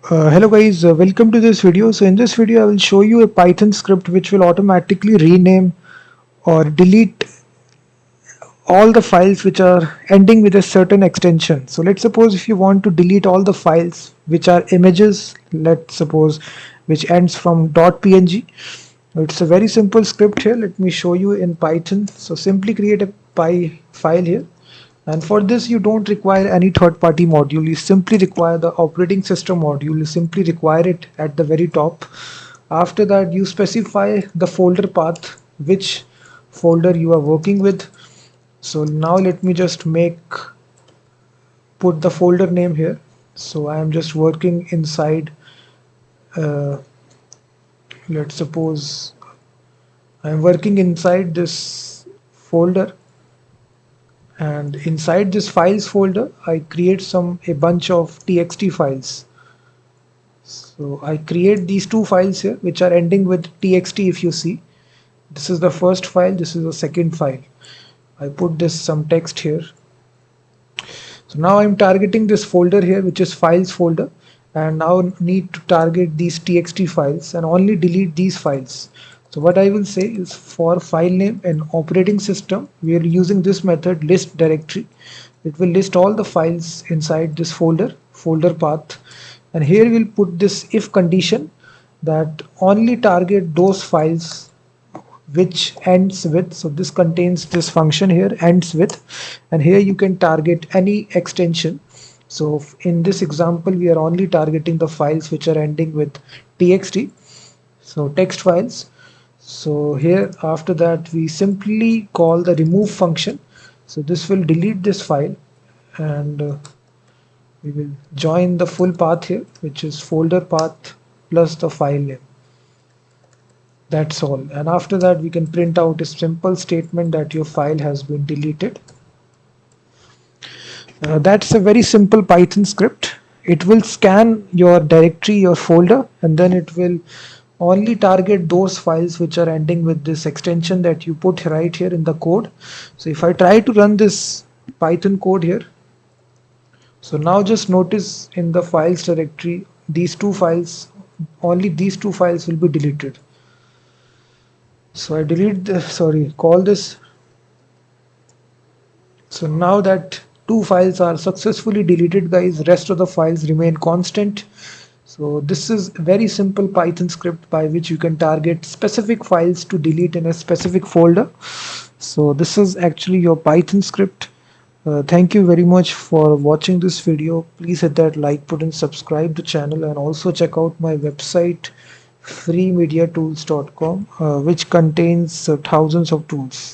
Hello guys, welcome to this video. So in this video I will show you a Python script which will automatically rename or delete all the files which are ending with a certain extension. So let's suppose if you want to delete all the files which are images, let's suppose which ends from .png. It's a very simple script here. Let me show you in Python. So simply create a py file here. And for this, you don't require any third-party module. You simply require the operating system module. You simply require it at the very top. After that, you specify the folder path, which folder you are working with. So now let me just put the folder name here. So I am just working inside, uh, let's suppose I am working inside this folder, and inside this files folder I create a bunch of txt files. So I create these two files here which are ending with txt. If you see, this is the first file, this is the second file. I put this some text here. So now I'm targeting this folder here which is files folder, and now need to target these txt files and only delete these files. So what I will say is, for file name and operating system, we are using this method list directory. It will list all the files inside this folder path, and here we'll put this if condition that only target those files which ends with. So this contains this function here, ends with, and here you can target any extension. So in this example we are only targeting the files which are ending with txt, so text files. So here after that we simply call the remove function. So this will delete this file, and we will join the full path here, which is folder path plus the file name. That's all. And after that we can print out a simple statement that your file has been deleted. That's a very simple Python script. It will scan your directory, your folder, and then it will only target those files which are ending with this extension that you put right here in the code. So if I try to run this Python code here, so now just notice in the files directory, only these two files will be deleted. So I call this. So now that two files are successfully deleted, guys, rest of the files remain constant. So this is a very simple Python script by which you can target specific files to delete in a specific folder. So this is actually your Python script. Thank you very much for watching this video. Please hit that like button, subscribe the channel, and also check out my website freemediatools.com, which contains thousands of tools.